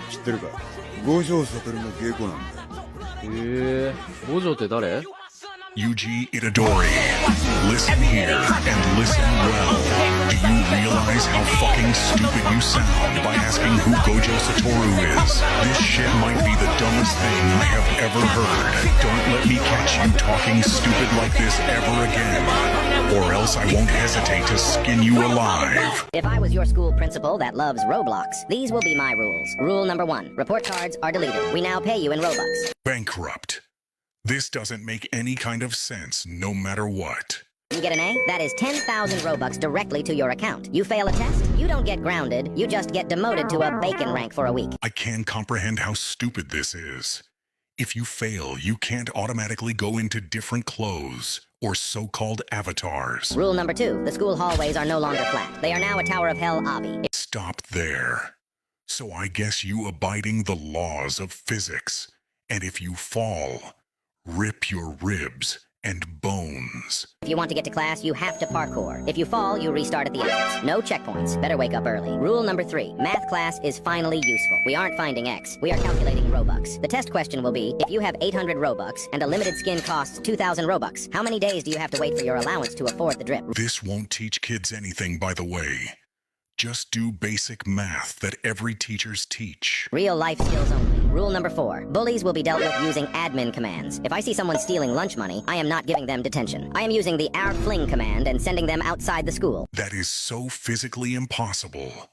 知ってるか？五条悟の芸妓なんだ。へえ、五条って誰？ Yuji Itadori. Listen here and listen well. Do you realize how fucking stupid you sound by asking who Gojo Satoru is? This shit might be the dumbest thing I have ever heard. Don't let me catch you talking stupid like this ever again, or else I won't hesitate to skin you alive. If I was your school principal that loves Roblox, these will be my rules. Rule number 1. Report cards are deleted. We now pay you in Robux. Bankrupt. This doesn't make any kind of sense, no matter what. You get an A? That is 10,000 Robux directly to your account. You fail a test? You don't get grounded. You just get demoted to a bacon rank for a week. I can't comprehend how stupid this is. If you fail, you can't automatically go into different clothes or so-called avatars. Rule number 2. The school hallways are no longer flat. They are now a Tower of Hell obby. Stop there. So I guess you abiding the laws of physics. And if you fall, rip your ribs and bones. If you want to get to class, you have to parkour. If you fall, you restart at the entrance. No checkpoints. Better wake up early. Rule number 3. Math class is finally useful. We aren't finding X. We are calculating Robux. The test question will be, if you have 800 Robux and a limited skin costs 2,000 Robux, how many days do you have to wait for your allowance to afford the drip? This won't teach kids anything, by the way. Just do basic math that every teachers teach. Real life skills only. Rule number 4. Bullies will be dealt with using admin commands. If I see someone stealing lunch money, I am not giving them detention. I am using the our fling command and sending them outside the school. That is so physically impossible.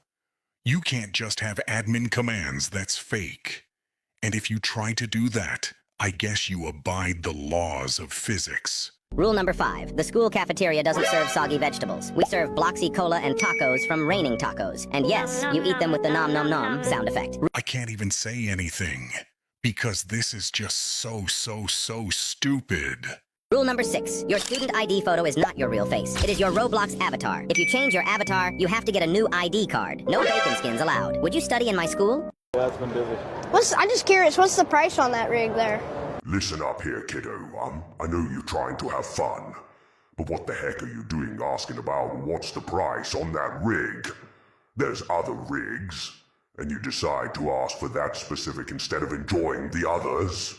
You can't just have admin commands that's fake. And if you try to do that, I guess you abide the laws of physics. Rule number 5. The school cafeteria doesn't serve soggy vegetables. We serve Bloxy Cola and tacos from Raining Tacos. And yes, you eat them with the nom nom nom sound effect. I can't even say anything, because this is just so stupid. Rule number 6. Your student ID photo is not your real face. It is your Roblox avatar. If you change your avatar, you have to get a new ID card. No bacon skins allowed. Would you study in my school? I'm just curious, what's the price on that rig there? Listen up here, kiddo. I know you're trying to have fun, but what the heck are you doing asking about what's the price on that rig? There's other rigs, and you decide to ask for that specific instead of enjoying the others?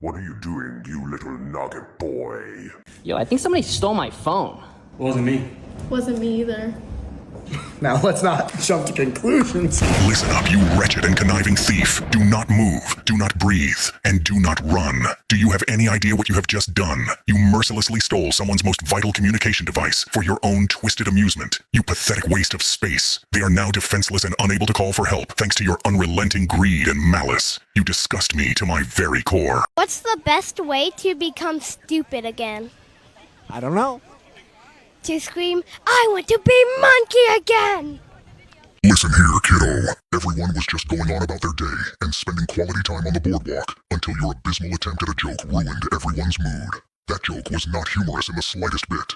What are you doing, you little nugget boy? Yo, I think somebody stole my phone. Wasn't me. Wasn't me either. Now let's not jump to conclusions. Listen up, you wretched and conniving thief. Do not move, do not breathe, and do not run. Do you have any idea what you have just done? You mercilessly stole someone's most vital communication device for your own twisted amusement. You pathetic waste of space. They are now defenseless and unable to call for help thanks to your unrelenting greed and malice. You disgust me to my very core. What's the best way to become stupid again? I don't know. To scream, I want to be monkey again! Listen here, kiddo. Everyone was just going on about their day and spending quality time on the boardwalk until your abysmal attempt at a joke ruined everyone's mood. That joke was not humorous in the slightest bit.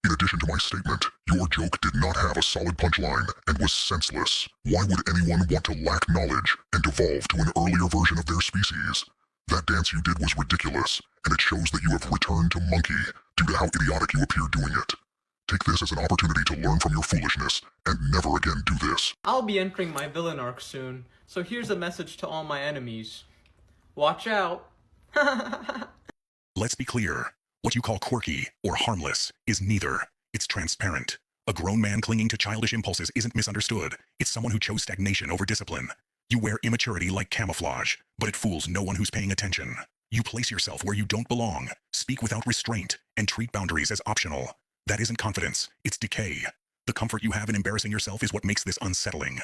In addition to my statement, your joke did not have a solid punchline and was senseless. Why would anyone want to lack knowledge and evolve to an earlier version of their species? That dance you did was ridiculous, and it shows that you have returned to monkey due to how idiotic you appear doing it. Take this as an opportunity to learn from your foolishness and never again do this. I'll be entering my villain arc soon, so here's a message to all my enemies. Watch out. Let's be clear. What you call quirky or harmless is neither. It's transparent. A grown man clinging to childish impulses isn't misunderstood. It's someone who chose stagnation over discipline. You wear immaturity like camouflage, but it fools no one who's paying attention. You place yourself where you don't belong, speak without restraint, and treat boundaries as optional. That isn't confidence, it's decay. The comfort you have in embarrassing yourself is what makes this unsettling.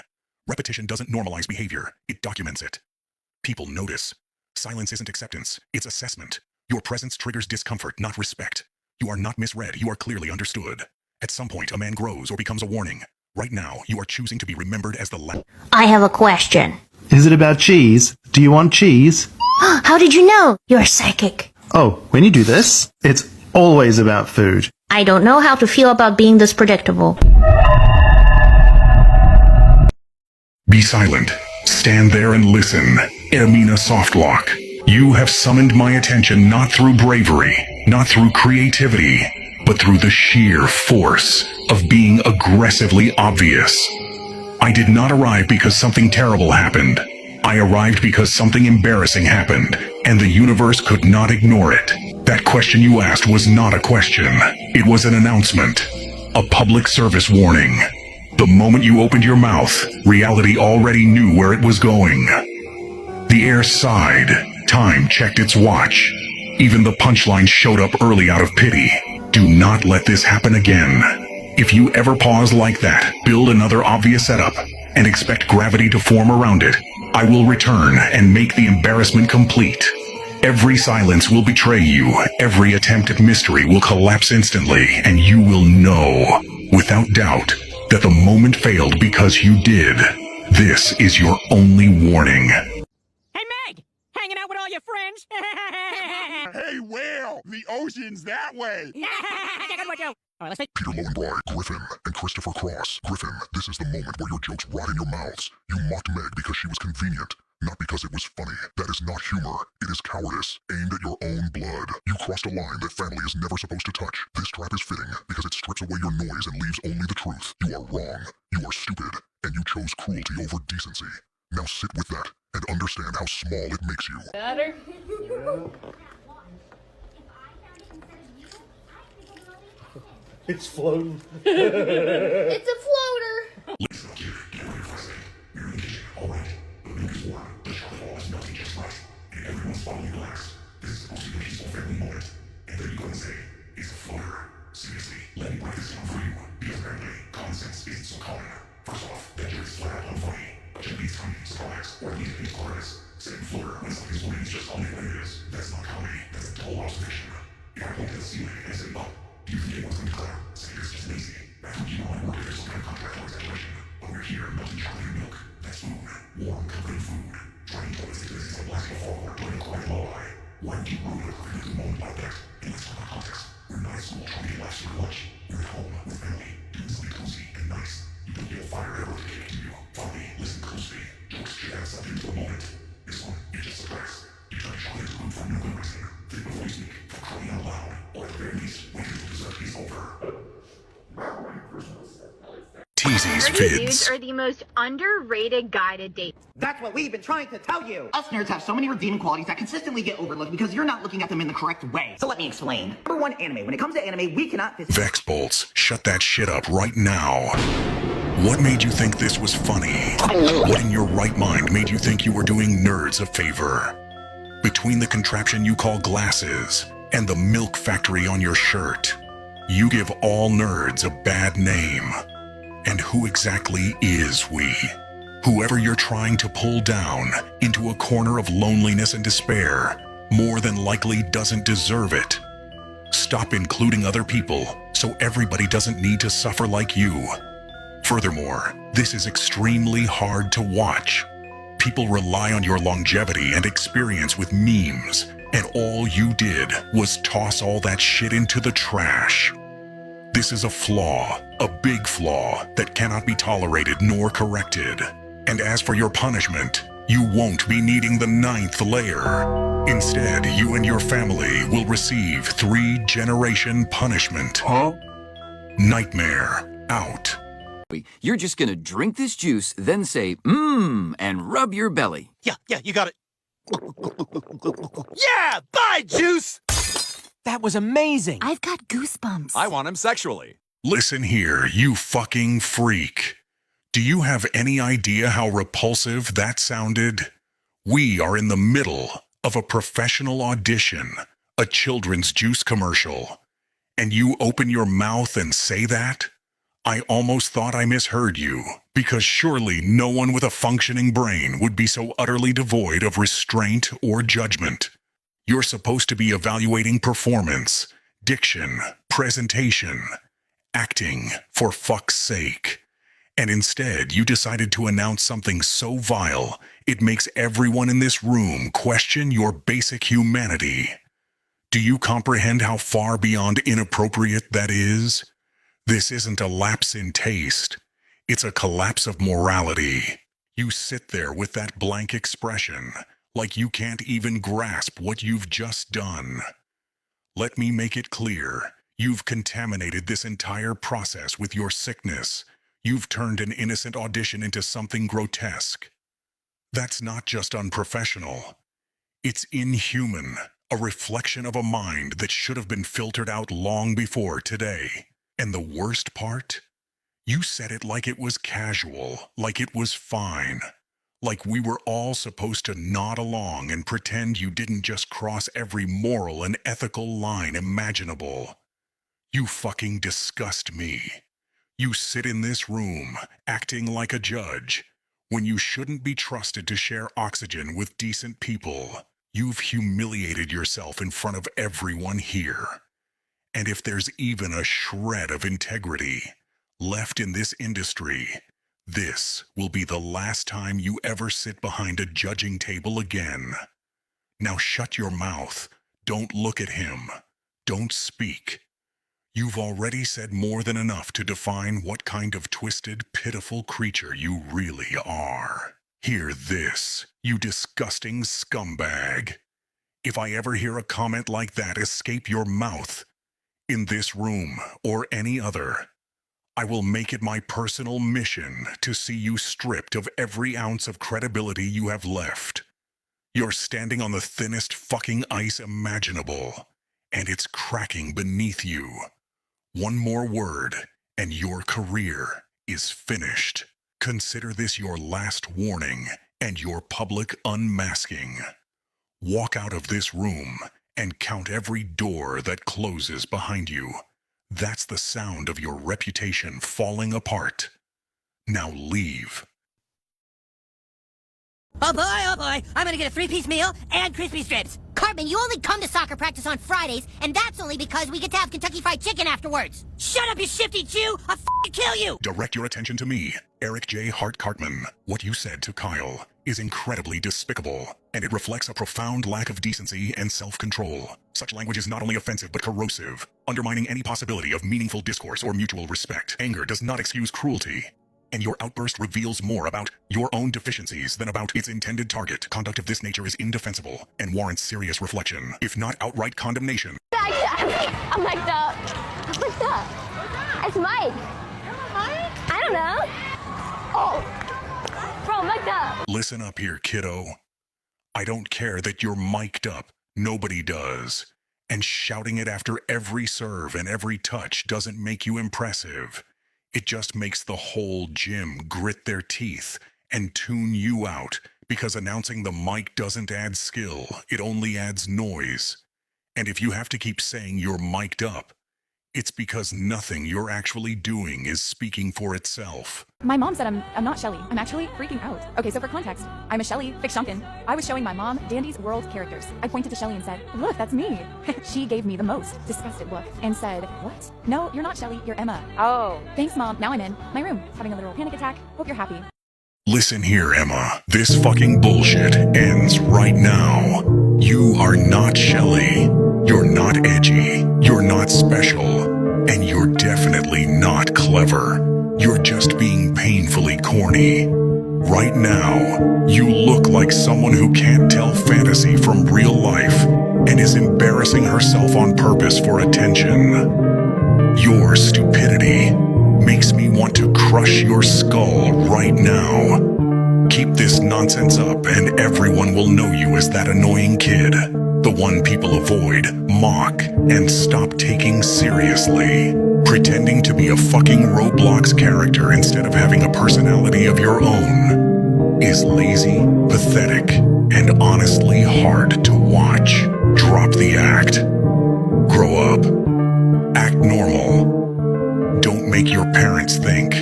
Repetition doesn't normalize behavior, it documents it. People notice. Silence isn't acceptance, it's assessment. Your presence triggers discomfort, not respect. You are not misread, you are clearly understood. At some point, a man grows or becomes a warning. Right now, you are choosing to be remembered as the I have a question. Is it about cheese? Do you want cheese? How did you know? You're psychic. Oh, when you do this, it's always about food. I don't know how to feel about being this predictable. Be silent. Stand there and listen. Ermina Softlock. You have summoned my attention not through bravery, not through creativity, but through the sheer force of being aggressively obvious. I did not arrive because something terrible happened. I arrived because something embarrassing happened, and the universe could not ignore it. That question you asked was not a question. It was an announcement. A public service warning. The moment you opened your mouth, reality already knew where it was going. The air sighed. Time checked its watch. Even the punchline showed up early out of pity. Do not let this happen again. If you ever pause like that, build another obvious setup, and expect gravity to form around it, I will return and make the embarrassment complete. Every silence will betray you. Every attempt at mystery will collapse instantly, and you will know, without doubt, that the moment failed because you did. This is your only warning. Hey, Meg! Hanging out with all your friends? Hey, Whale! The ocean's that way! All right, let's make... Peter Lowenbride, Griffin, and Christopher Cross. Griffin, this is the moment where your jokes rot in your mouths. You mocked Meg because she was convenient, not because it was funny. That is not humor. It is cowardice, aimed at your own blood. You crossed a line that family is never supposed to touch. This trap is fitting because it strips away your noise and leaves only the truth. You are wrong. You are stupid. And you chose cruelty over decency. Now sit with that and understand how small it makes you. Better. It's floating. It's a floater. Listen up, kid. Get ready for us. You're in the kitchen. All right. The milk is warm. The chocolate is melting just right. And everyone's following glass. This is supposed to be a peaceful family moment. And then you go and say, it's a floater. Seriously, let me break this down for you. Because apparently, common sense isn't so common. First off, that joke is flat out unfunny. But it beats comedy, so relax. Or it needs to be Careless. Saying floater when something's funny is just calling it what it is. That's not comedy. That's a total observation. If I point at the ceiling and say, oh, do you think anyone's going to clear? Say it's just lazy. That's what you know on work if there's some kind of contract or exaggeration. But we're here melting chocolate and milk. That's food. Warm, comforting food. Trying to always think this is like blasting a foghorn during a quiet lullaby. Why would you ruin a perfect moment like that? And let's talk about context. We're not at school trying to get laughs for lunch. We're at home with family, doing something cozy and nice. You don't get a fire arrow to kick to you. Follow me, listen closely. Jokes should add something to the moment. This one, you're just surprised. You turn chocolate into food for new memories here. Think before you speak, for crying out loud. Or at the very least, wait until dessert is over. Teasy's Vids. are the most underrated guy to date. That's what we've been trying to tell you! Us nerds have so many redeeming qualities that consistently get overlooked because you're not looking at them in the correct way. So let me explain. Number one, anime. When it comes to anime, we cannot... Vex Bolts, shut that shit up right now. What made you think this was funny? What in your right mind made you think you were doing nerds a favor? Between the contraption you call glasses and the milk factory on your shirt, you give all nerds a bad name. And who exactly is we? Whoever you're trying to pull down into a corner of loneliness and despair more than likely doesn't deserve it. Stop including other people so everybody doesn't need to suffer like you. Furthermore, this is extremely hard to watch. People rely on your longevity and experience with memes, and all you did was toss all that shit into the trash. This is a flaw, a big flaw that cannot be tolerated nor corrected. And as for your punishment, you won't be needing the 9th layer. Instead, you and your family will receive 3-generation punishment. Nightmare out. You're just gonna drink this juice, then say, and rub your belly. Yeah, you got it. Yeah! Bye, Juice! That was amazing. I've got goosebumps. I want him sexually. Listen here, you fucking freak. Do you have any idea how repulsive that sounded? We are in the middle of a professional audition, a children's juice commercial. And you open your mouth and say that? I almost thought I misheard you, because surely no one with a functioning brain would be so utterly devoid of restraint or judgment. You're supposed to be evaluating performance, diction, presentation, acting, for fuck's sake. And instead, you decided to announce something so vile, it makes everyone in this room question your basic humanity. Do you comprehend how far beyond inappropriate that is? This isn't a lapse in taste. It's a collapse of morality. You sit there with that blank expression, like you can't even grasp what you've just done. Let me make it clear. You've contaminated this entire process with your sickness. You've turned an innocent audition into something grotesque. That's not just unprofessional. It's inhuman, a reflection of a mind that should have been filtered out long before today. And the worst part? You said it like it was casual, like it was fine. Like we were all supposed to nod along and pretend you didn't just cross every moral and ethical line imaginable. You fucking disgust me. You sit in this room, acting like a judge, when you shouldn't be trusted to share oxygen with decent people. You've humiliated yourself in front of everyone here. And if there's even a shred of integrity left in this industry, this will be the last time you ever sit behind a judging table again. Now shut your mouth. Don't look at him. Don't speak. You've already said more than enough to define what kind of twisted, pitiful creature you really are. Hear this, you disgusting scumbag. If I ever hear a comment like that escape your mouth, in this room or any other, I will make it my personal mission to see you stripped of every ounce of credibility you have left. You're standing on the thinnest fucking ice imaginable, and it's cracking beneath you. One more word, and your career is finished. Consider this your last warning and your public unmasking. Walk out of this room and count every door that closes behind you. That's the sound of your reputation falling apart. Now leave. Oh boy, I'm gonna get a 3-piece meal and crispy strips. Cartman, you only come to soccer practice on Fridays, and that's only because we get to have Kentucky Fried Chicken afterwards. Shut up, you shifty Jew! I'll f***ing kill you! Direct your attention to me, Eric J. Hart Cartman. What you said to Kyle is incredibly despicable, and it reflects a profound lack of decency and self-control. Such language is not only offensive but corrosive, undermining any possibility of meaningful discourse or mutual respect. Anger does not excuse cruelty, and your outburst reveals more about your own deficiencies than about its intended target. Conduct of this nature is indefensible and warrants serious reflection, if not outright condemnation. I'm mic'd up. I'm mic'd up. It's Mike. Mike? I don't know. Oh. Bro, I'm mic'd up. Listen up here, kiddo. I don't care that you're mic'd up. Nobody does. And shouting it after every serve and every touch doesn't make you impressive. It just makes the whole gym grit their teeth and tune you out, because announcing the mic doesn't add skill, it only adds noise. And if you have to keep saying you're mic'd up, it's because nothing you're actually doing is speaking for itself. My mom said I'm not Shelly. I'm actually freaking out. Okay, so for context, I'm a Shelly Fiction. I was showing my mom Dandy's World characters. I pointed to Shelly and said, look, that's me. She gave me the most disgusted look and said, what? No, you're not Shelly, you're Emma. Oh. Thanks, Mom. Now I'm in my room, having a literal panic attack. Hope you're happy. Listen here, Emma. This fucking bullshit ends right now. You are not Shelly. You're not edgy. You're not special. And you're definitely not clever. You're just being painfully corny. Right now, you look like someone who can't tell fantasy from real life and is embarrassing herself on purpose for attention. Your stupidity makes me want to crush your skull right now. Keep this nonsense up and everyone will know you as that annoying kid. The one people avoid, mock, and stop taking seriously. Pretending to be a fucking Roblox character instead of having a personality of your own is lazy, pathetic, and honestly hard to watch. Drop the act. Grow up. Act normal. Don't make your parents think,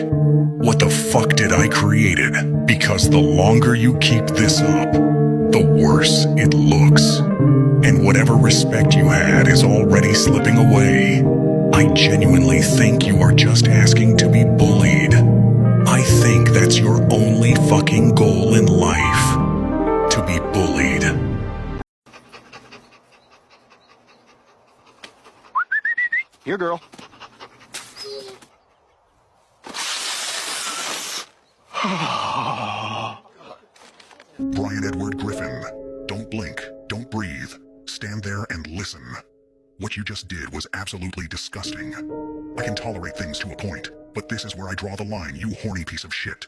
what the fuck did I create it? Because the longer you keep this up, the worse it looks. And whatever respect you had is already slipping away. I genuinely think you are just asking to be bullied. I think that's your only fucking goal in life. To be bullied. Here, girl. Brian Edward Griffin. Don't blink. Don't breathe. Stand there and listen. What you just did was absolutely disgusting. I can tolerate things to a point, but this is where I draw the line, you horny piece of shit.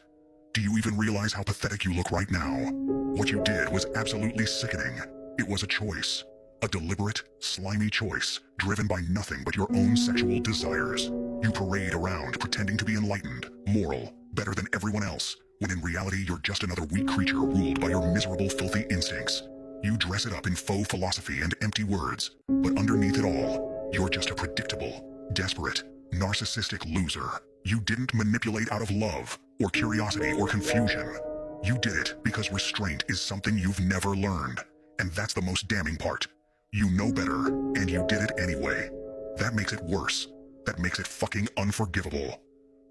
Do you even realize how pathetic you look right now? What you did was absolutely sickening. It was a choice. A deliberate, slimy choice, driven by nothing but your own sexual desires. You parade around pretending to be enlightened, moral, better than everyone else, when in reality you're just another weak creature ruled by your miserable, filthy instincts. You dress it up in faux philosophy and empty words, but underneath it all, you're just a predictable, desperate, narcissistic loser. You didn't manipulate out of love, or curiosity, or confusion. You did it because restraint is something you've never learned, and that's the most damning part. You know better, and you did it anyway. That makes it worse. That makes it fucking unforgivable.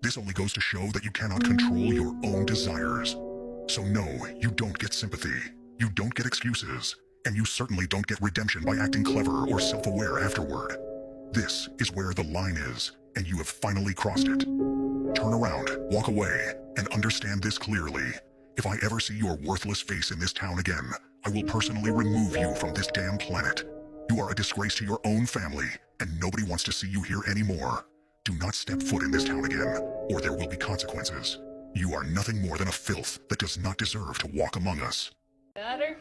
This only goes to show that you cannot control your own desires. So no, you don't get sympathy. You don't get excuses. And you certainly don't get redemption by acting clever or self-aware afterward. This is where the line is, and you have finally crossed it. Turn around, walk away, and understand this clearly. If I ever see your worthless face in this town again, I will personally remove you from this damn planet. You are a disgrace to your own family, and nobody wants to see you here anymore. Do not step foot in this town again, or there will be consequences. You are nothing more than a filth that does not deserve to walk among us. Better.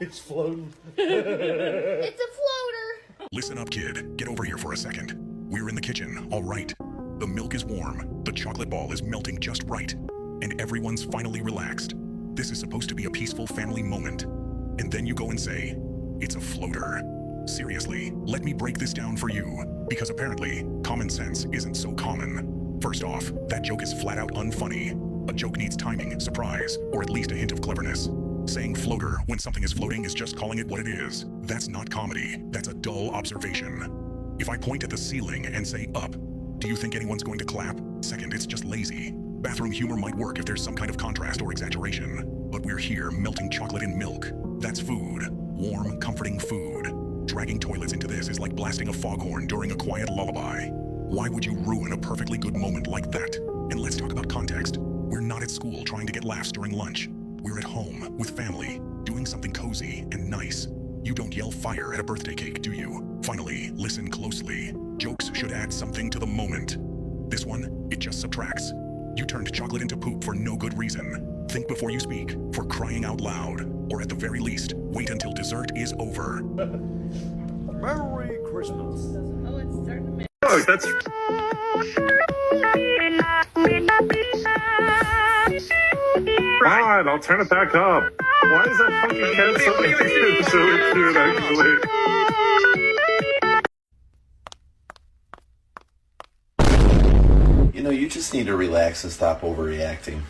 It's floating. It's a floater. Listen up, kid. Get over here for a second. We're in the kitchen, all right. The milk is warm, the chocolate ball is melting just right, and everyone's finally relaxed. This is supposed to be a peaceful family moment. And then you go and say, it's a floater. Seriously, let me break this down for you, because apparently, common sense isn't so common. First off, that joke is flat out unfunny. A joke needs timing, surprise, or at least a hint of cleverness. Saying floater when something is floating is just calling it what it is. That's not comedy, that's a dull observation. If I point at the ceiling and say up, do you think anyone's going to clap? Second, it's just lazy. Bathroom humor might work if there's some kind of contrast or exaggeration. But we're here melting chocolate in milk. That's food. Warm, comforting food. Dragging toilets into this is like blasting a foghorn during a quiet lullaby. Why would you ruin a perfectly good moment like that? And let's talk about context. We're not at school trying to get laughs during lunch. We're at home, with family, doing something cozy and nice. You don't yell fire at a birthday cake, do you? Finally, listen closely. Jokes should add something to the moment. This one, it just subtracts. You turned chocolate into poop for no good reason. Think before you speak, for crying out loud. Or at the very least, wait until dessert is over. Merry Christmas. Oh, it's starting to make. Oh, that's... Fine, I'll turn it back up. Why is that fucking cat so cute? It's really cute, actually. You know, you just need to relax and stop overreacting.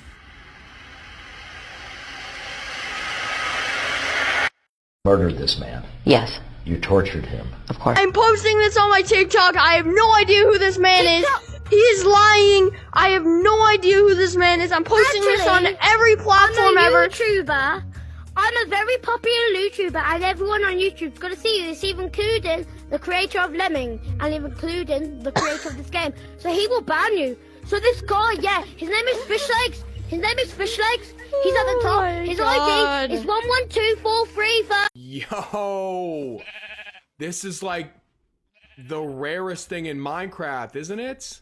Murdered this man. Yes. You tortured him. Of course. I'm posting this on my TikTok. I have no idea who this man is. He is lying. I have no idea who this man is. I'm posting this on every platform ever. I'm a YouTuber. I'm a very popular YouTuber, and everyone on YouTube's gonna see this, even including the creator of Lemming, and even including the creator of this game. So he will ban you. So this guy, yeah, his name is Fishlegs. His name is Fishlegs. He's at the top. His ID is 112435. Yo, this is like the rarest thing in Minecraft, isn't it?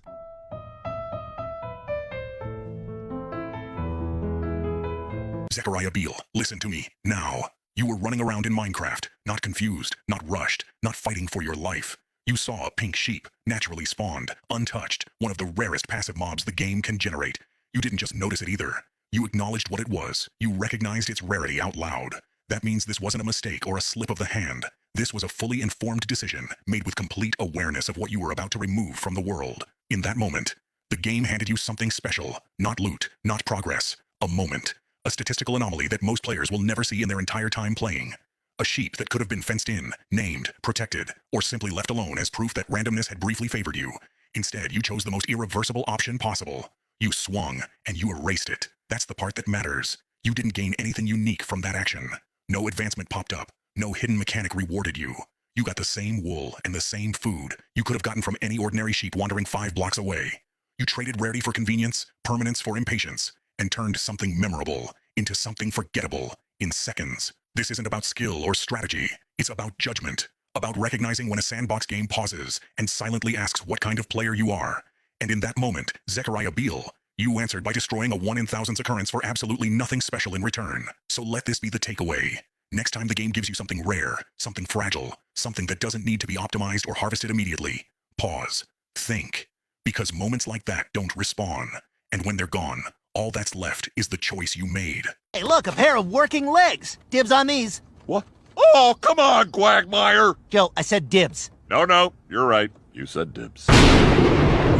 Zechariah Beale, listen to me, now. You were running around in Minecraft, not confused, not rushed, not fighting for your life. You saw a pink sheep, naturally spawned, untouched, one of the rarest passive mobs the game can generate. You didn't just notice it either. You acknowledged what it was. You recognized its rarity out loud. That means this wasn't a mistake or a slip of the hand. This was a fully informed decision, made with complete awareness of what you were about to remove from the world. In that moment, the game handed you something special, not loot, not progress, a moment. A statistical anomaly that most players will never see in their entire time playing. A sheep that could have been fenced in, named, protected, or simply left alone as proof that randomness had briefly favored you. Instead, you chose the most irreversible option possible. You swung, and you erased it. That's the part that matters. You didn't gain anything unique from that action. No advancement popped up. No hidden mechanic rewarded you. You got the same wool and the same food you could have gotten from any ordinary sheep wandering 5 blocks away. You traded rarity for convenience, permanence for impatience, and turned something memorable into something forgettable in seconds. This isn't about skill or strategy. It's about judgment, about recognizing when a sandbox game pauses and silently asks what kind of player you are. And in that moment, Zechariah Beale, you answered by destroying a 1 in thousands occurrence for absolutely nothing special in return. So let this be the takeaway. Next time the game gives you something rare, something fragile, something that doesn't need to be optimized or harvested immediately, pause, think. Because moments like that don't respawn. And when they're gone, all that's left is the choice you made. Hey, look, a pair of working legs. Dibs on these. What? Oh, come on, Quagmire! Joe, I said dibs. No, you're right. You said dibs.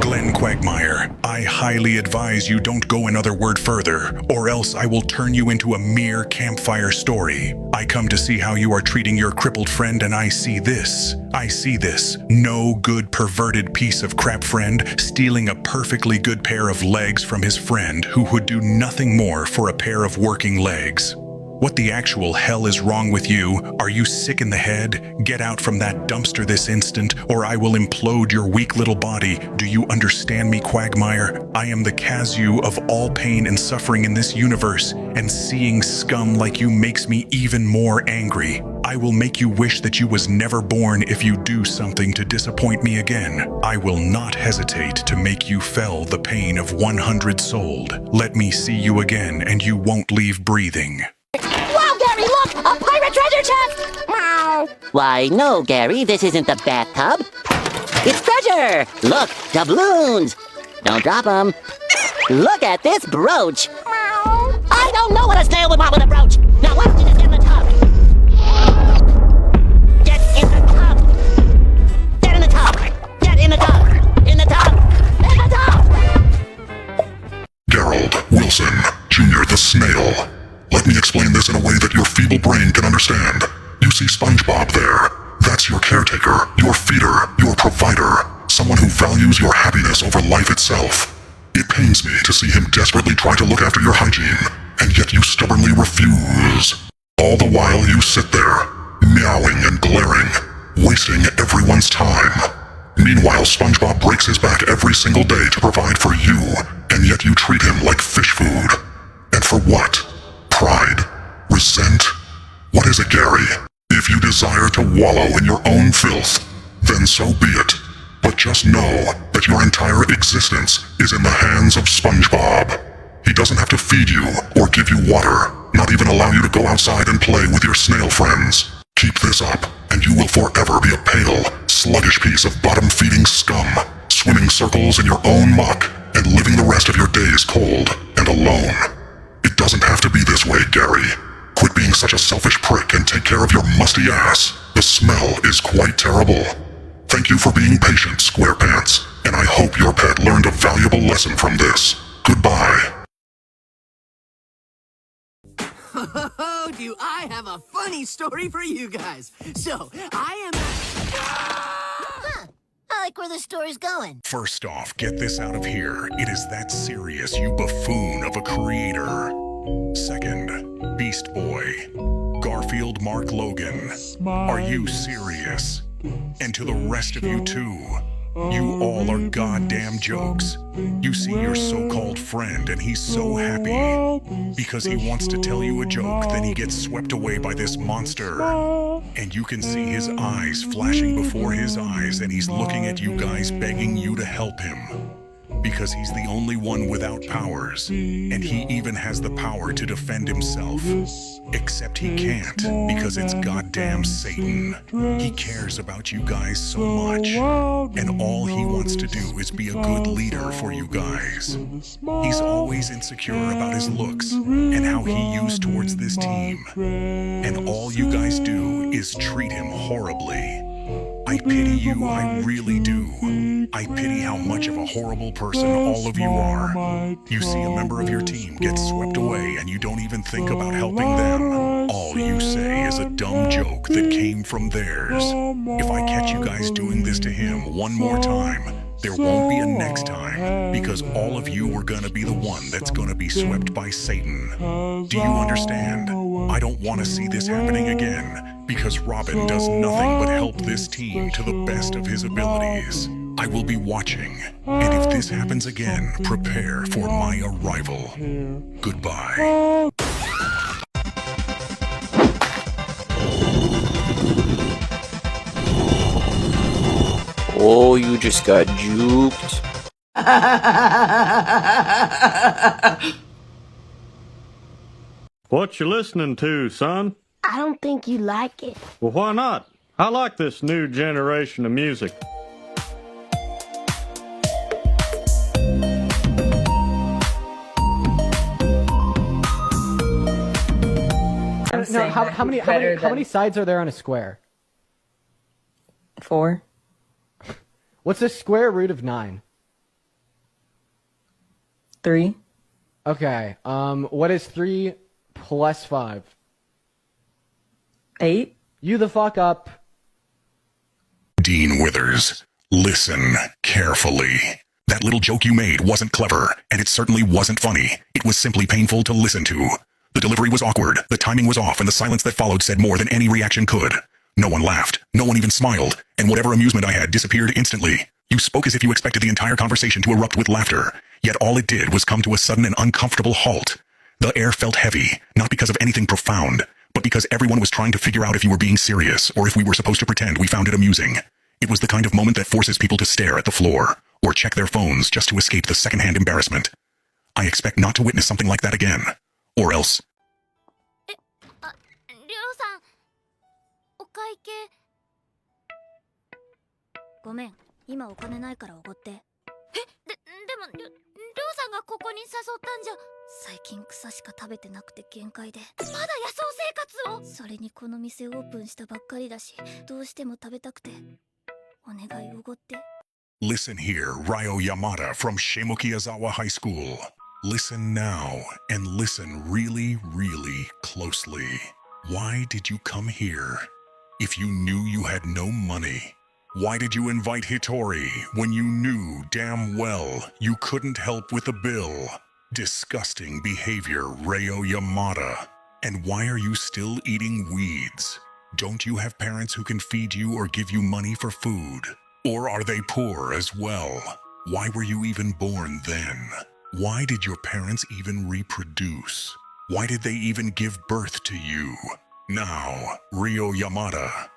Glenn Quagmire, I highly advise you don't go another word further, or else I will turn you into a mere campfire story. I come to see how you are treating your crippled friend, and I see this. No good perverted piece of crap friend stealing a perfectly good pair of legs from his friend who would do nothing more for a pair of working legs. What the actual hell is wrong with you? Are you sick in the head? Get out from that dumpster this instant, or I will implode your weak little body. Do you understand me, Quagmire? I am the Kazu of all pain and suffering in this universe, and seeing scum like you makes me even more angry. I will make you wish that you was never born if you do something to disappoint me again. I will not hesitate to make you feel the pain of 100 souled. Let me see you again, and you won't leave breathing. Wow, Gary, look! A pirate treasure chest! Meow! Why, no, Gary, this isn't the bathtub. It's treasure! Look, doubloons! Don't drop them. Look at this brooch! Meow! I don't know what a snail would want with a brooch! Now why don't you just get in the tub? Get in the tub! Get in the tub! Get in the tub! In the tub! In the tub! Gerald Wilson, Jr. the Snail. Let me explain this in a way that your feeble brain can understand. You see SpongeBob there. That's your caretaker, your feeder, your provider. Someone who values your happiness over life itself. It pains me to see him desperately try to look after your hygiene, and yet you stubbornly refuse. All the while you sit there, meowing and glaring, wasting everyone's time. Meanwhile, SpongeBob breaks his back every single day to provide for you, and yet you treat him like fish food. And for what? Pride? Resent? What is it, Gary? If you desire to wallow in your own filth, then so be it. But just know that your entire existence is in the hands of SpongeBob. He doesn't have to feed you or give you water, not even allow you to go outside and play with your snail friends. Keep this up, and you will forever be a pale, sluggish piece of bottom-feeding scum, swimming circles in your own muck, and living the rest of your days cold and alone. It doesn't have to be this way, Gary. Quit being such a selfish prick and take care of your musty ass. The smell is quite terrible. Thank you for being patient, SquarePants, and I hope your pet learned a valuable lesson from this. Goodbye. Do I have a funny story for you guys? So, I like where the story's going. First off, get this out of here. It is that serious, you buffoon of a creator. Second, Beast Boy, Garfield Mark Logan. Are you serious? And to the rest of you too. You all are goddamn jokes. You see your so-called friend and he's so happy because he wants to tell you a joke, then he gets swept away by this monster. And you can see his eyes flashing before his eyes and he's looking at you guys begging you to help him. Because he's the only one without powers, and he even has the power to defend himself. Except he can't, because it's goddamn Satan. He cares about you guys so much, and all he wants to do is be a good leader for you guys. He's always insecure about his looks, and how he used towards this team. And all you guys do is treat him horribly. I pity you, I really do. I pity how much of a horrible person all of you are. You see a member of your team get swept away and you don't even think about helping them. All you say is a dumb joke that came from theirs. If I catch you guys doing this to him one more time, there won't be a next time, because all of you are gonna be the one that's gonna be swept by Satan. Do you understand? I don't want to see this happening again, because Robin does nothing but help this team to the best of his abilities. I will be watching, and if this happens again, prepare for my arrival. Goodbye. Oh, you just got juked. What you listening to, son? I don't think you like it. Well, why not? I like this new generation of music. No, how many sides are there on a square? 4. What's the square root of 9? 3. Okay. What is 3 plus 5? 8. You the fuck up. Dean Withers, listen carefully. That little joke you made wasn't clever, and it certainly wasn't funny. It was simply painful to listen to. The delivery was awkward, the timing was off, and the silence that followed said more than any reaction could. No one laughed, no one even smiled, and whatever amusement I had disappeared instantly. You spoke as if you expected the entire conversation to erupt with laughter, yet all it did was come to a sudden and uncomfortable halt. The air felt heavy, not because of anything profound, but because everyone was trying to figure out if you were being serious, or if we were supposed to pretend we found it amusing. It was the kind of moment that forces people to stare at the floor, or check their phones just to escape the secondhand embarrassment. I expect not to witness something like that again. Or else. りょうさん、お会計。ごめん、今お金ないからおごって。でもりょうさんがここに誘ったんじゃ。最近草しか食べてなくて限界で。まだ野草生活を。それにこの店オープンしたばっかりだし、どうしても食べたくて。お願いおごって。Listen here, Ryo Yamada from Shimokiyazawa High School. Listen now, and listen really, really closely. Why did you come here? If you knew you had no money, why did you invite Hitori when you knew damn well you couldn't help with the bill? Disgusting behavior, Ryo Yamada. And why are you still eating weeds? Don't you have parents who can feed you or give you money for food? Or are they poor as well? Why were you even born then? Why did your parents even reproduce? Why did they even give birth to you? Now, Ryo Yamada,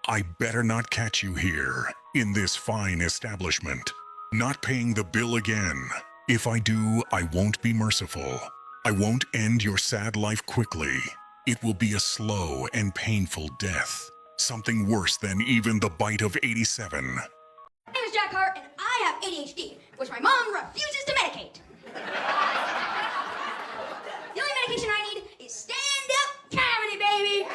I better not catch you here, in this fine establishment, not paying the bill again. If I do, I won't be merciful. I won't end your sad life quickly. It will be a slow and painful death. Something worse than even the bite of 87. My name is Jack Hart, and I have ADHD, which my mom refuses to medicate. The only medication I need is stand-up comedy, baby!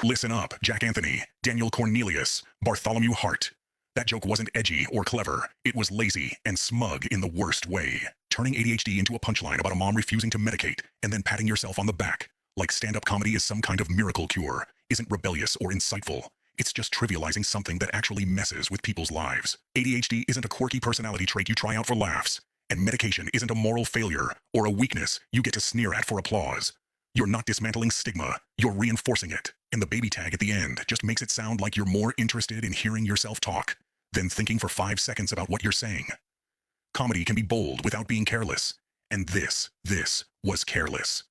Listen up, Jack Anthony, Daniel Cornelius, Bartholomew Hart. That joke wasn't edgy or clever. It was lazy and smug in the worst way. Turning ADHD into a punchline about a mom refusing to medicate and then patting yourself on the back, like stand-up comedy is some kind of miracle cure, isn't rebellious or insightful. It's just trivializing something that actually messes with people's lives. ADHD isn't a quirky personality trait you try out for laughs, and medication isn't a moral failure or a weakness you get to sneer at for applause. You're not dismantling stigma, you're reinforcing it, and the baby tag at the end just makes it sound like you're more interested in hearing yourself talk than thinking for 5 seconds about what you're saying. Comedy can be bold without being careless, and this was careless.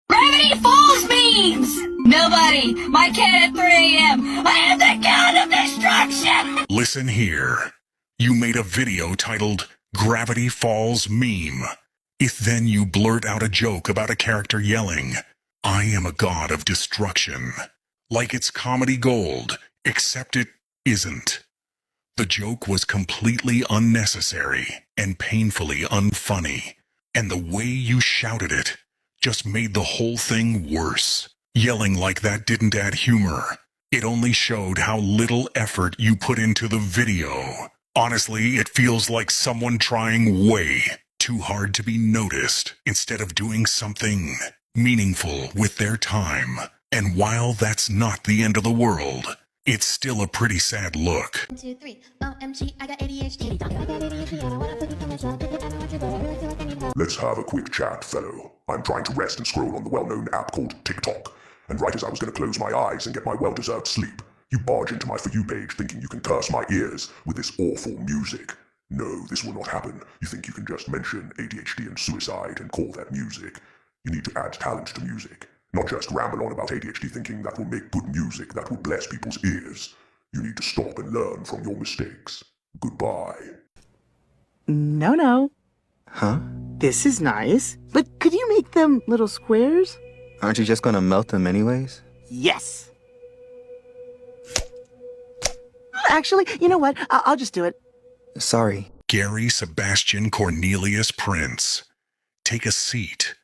Gravity Falls memes! Nobody! My cat at 3 a.m. I am the god of destruction! Listen here. You made a video titled Gravity Falls Meme. If then you blurt out a joke about a character yelling, I am a god of destruction. Like it's comedy gold, except it isn't. The joke was completely unnecessary and painfully unfunny, and the way you shouted it just made the whole thing worse. Yelling like that didn't add humor. It only showed how little effort you put into the video. Honestly, it feels like someone trying way too hard to be noticed instead of doing something meaningful with their time. And while that's not the end of the world, it's still a pretty sad look. 1, 2, 3. OMG, I got ADHD. Let's have a quick chat, fellow. I'm trying to rest and scroll on the well-known app called TikTok. And right as I was going to close my eyes and get my well-deserved sleep, you barge into my For You page thinking you can curse my ears with this awful music. No, this will not happen. You think you can just mention ADHD and suicide and call that music. You need to add talent to music. Not just ramble on about ADHD thinking that will make good music that will bless people's ears. You need to stop and learn from your mistakes. Goodbye. No. Huh? This is nice. But could you make them little squares? Aren't you just gonna melt them anyways? Yes. Actually, you know what? I'll just do it. Sorry. Gary Sebastian Cornelius Prince, take a seat,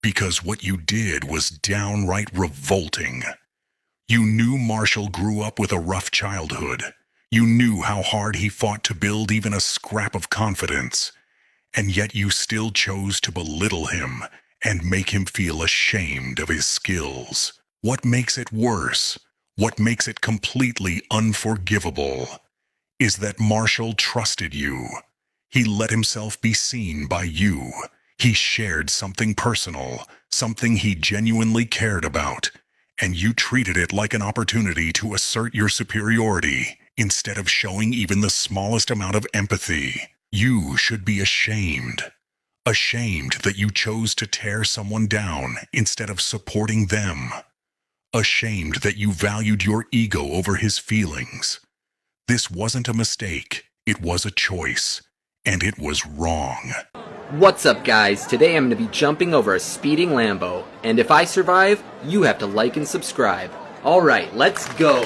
because what you did was downright revolting. You knew Marshall grew up with a rough childhood. You knew how hard he fought to build even a scrap of confidence. And yet you still chose to belittle him and make him feel ashamed of his skills. What makes it worse, what makes it completely unforgivable, is that Marshall trusted you. He let himself be seen by you. He shared something personal, something he genuinely cared about, and you treated it like an opportunity to assert your superiority instead of showing even the smallest amount of empathy. You should be ashamed. Ashamed that you chose to tear someone down instead of supporting them. Ashamed that you valued your ego over his feelings. This wasn't a mistake, it was a choice, and it was wrong. What's up, guys? Today I'm going to be jumping over a speeding Lambo, and if I survive, you have to like and subscribe. Alright, let's go!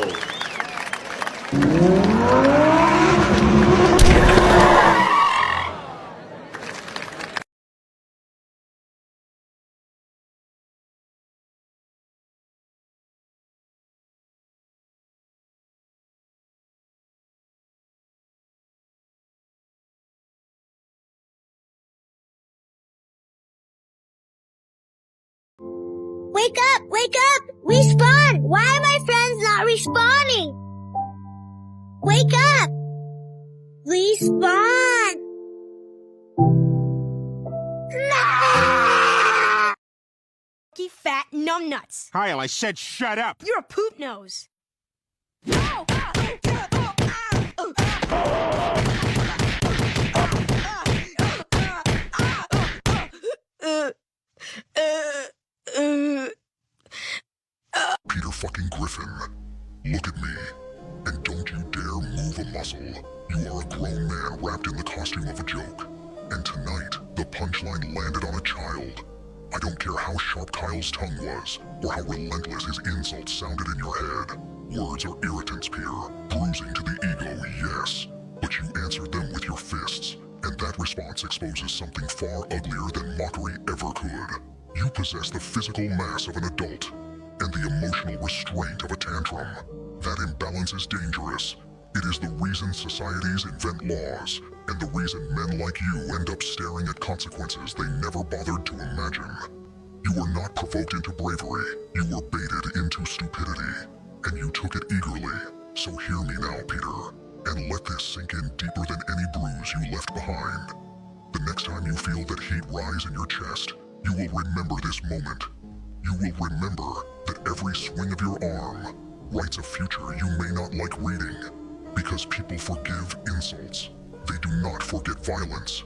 Wake up! Wake up! Respawn! Why are my friends not respawning? Wake up! Respawn! No! You fat numbnuts. Kyle, I said shut up! You're a poop nose. Peter fucking Griffin, look at me, and don't you dare move a muscle. You are a grown man wrapped in the costume of a joke. And tonight, the punchline landed on a child. I don't care how sharp Kyle's tongue was, or how relentless his insults sounded in your head. Words are irritants, Peter. Bruising to the ego, yes. But you answered them with your fists, and that response exposes something far uglier than mockery ever could. You possess the physical mass of an adult, and the emotional restraint of a tantrum. That imbalance is dangerous. It is the reason societies invent laws, and the reason men like you end up staring at consequences they never bothered to imagine. You were not provoked into bravery, you were baited into stupidity, and you took it eagerly. So hear me now, Peter, and let this sink in deeper than any bruise you left behind. The next time you feel that heat rise in your chest, you will remember this moment. You will remember that every swing of your arm writes a future you may not like reading, because people forgive insults. They do not forget violence.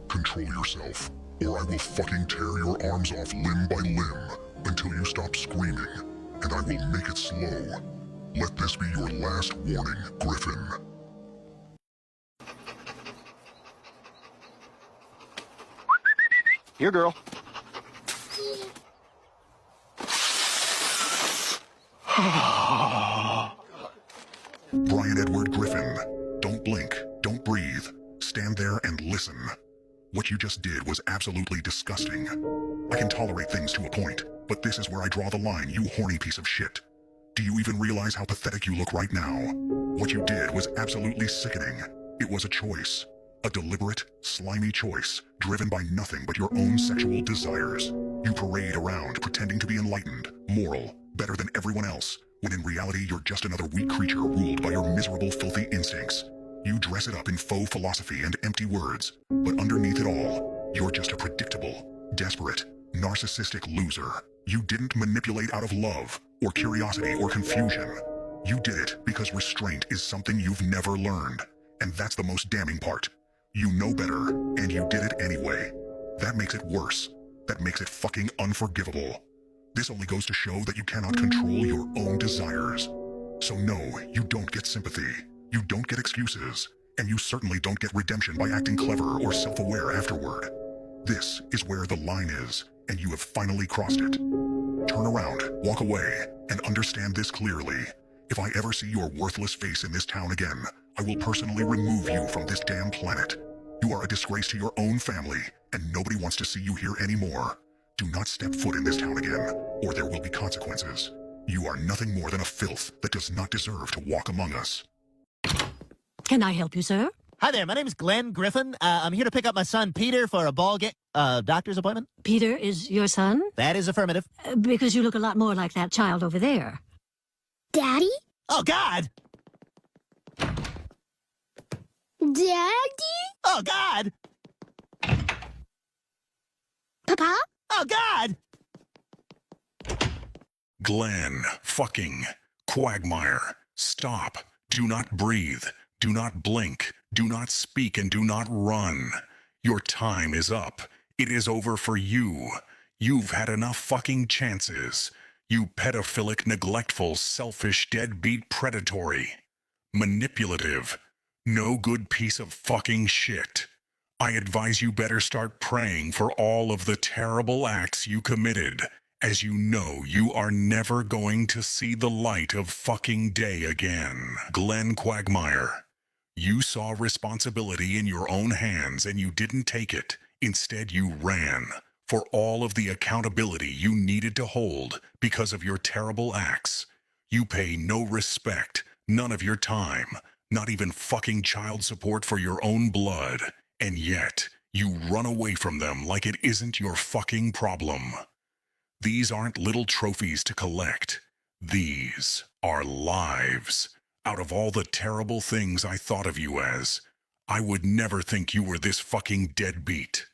Control yourself, or I will fucking tear your arms off limb by limb until you stop screaming, and I will make it slow. Let this be your last warning, Griffin. Here, girl. Brian Edward Griffin, don't blink, don't breathe, stand there and listen. What you just did was absolutely disgusting. I can tolerate things to a point, but this is where I draw the line, you horny piece of shit. Do you even realize how pathetic you look right now? What you did was absolutely sickening. It was a choice. A deliberate, slimy choice, driven by nothing but your own sexual desires. You parade around pretending to be enlightened, moral, better than everyone else, when in reality you're just another weak creature ruled by your miserable, filthy instincts. You dress it up in faux philosophy and empty words, but underneath it all, you're just a predictable, desperate, narcissistic loser. You didn't manipulate out of love, or curiosity, or confusion. You did it because restraint is something you've never learned, and that's the most damning part. You know better, and you did it anyway. That makes it worse. That makes it fucking unforgivable. This only goes to show that you cannot control your own desires. So no, you don't get sympathy. You don't get excuses. and you certainly don't get redemption by acting clever or self-aware afterward. This is where the line is, and you have finally crossed it. Turn around, walk away, and understand this clearly. If I ever see your worthless face in this town again, I will personally remove you from this damn planet. You are a disgrace to your own family, and nobody wants to see you here anymore. Do not step foot in this town again, or there will be consequences. You are nothing more than a filth that does not deserve to walk among us. Can I help you, sir? Hi there, my name is Glenn Griffin. I'm here to pick up my son Peter for a doctor's appointment. Peter is your son? That is affirmative. Because you look a lot more like that child over there. Daddy? Oh, God! Daddy? Oh, God! Papa? Oh, God! Glenn, fucking Quagmire, stop. Do not breathe. Do not blink. Do not speak and do not run. Your time is up. It is over for you. You've had enough fucking chances. You pedophilic, neglectful, selfish, deadbeat, predatory, manipulative, no good piece of fucking shit. I advise you better start praying for all of the terrible acts you committed, as you know you are never going to see the light of fucking day again. Glenn Quagmire, you saw responsibility in your own hands and you didn't take it. Instead, you ran for all of the accountability you needed to hold because of your terrible acts. You pay no respect, none of your time, not even fucking child support for your own blood, and yet you run away from them like it isn't your fucking problem. These aren't little trophies to collect. These are lives. Out of all the terrible things I thought of you as, I would never think you were this fucking deadbeat.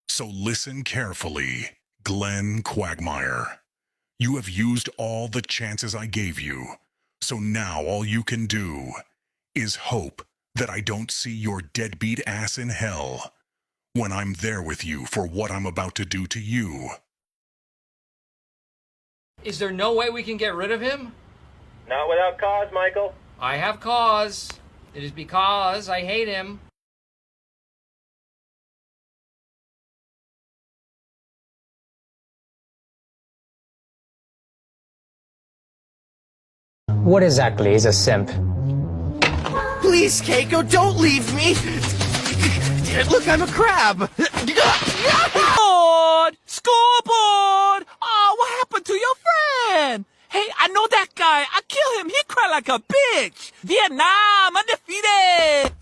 So listen carefully, Glenn Quagmire. You have used all the chances I gave you, so now all you can do is hope that I don't see your deadbeat ass in hell when I'm there with you for what I'm about to do to you. Is there no way we can get rid of him? Not without cause, Michael. I have cause. It is because I hate him. What exactly is a simp? Please, Keiko, don't leave me! Look, I'm a crab! Scoreboard! Scoreboard! Oh, what happened to your friend? Hey, I know that guy. I killed him. He cried like a bitch. Vietnam, undefeated!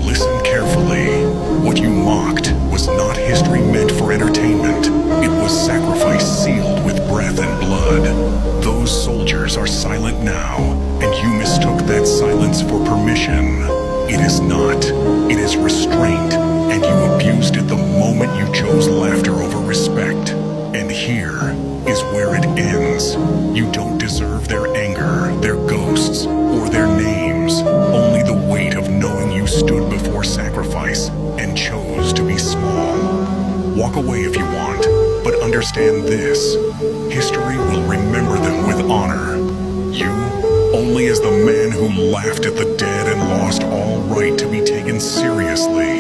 Listen carefully. What you mocked was not history meant for entertainment. It was sacrifice sealed with breath and blood. Those soldiers are silent now, and you mistook that silence for permission. It is not. It is restraint, and you abused it the moment you chose laughter over respect. And here is where it ends. You don't deserve their anger, their ghosts, or their names. Only the weight of knowing you stood before sacrifice and chose to be small. Walk away if you want, but understand this. History will remember them with honor. You, only as the man who laughed at the dead and lost all right to be taken seriously.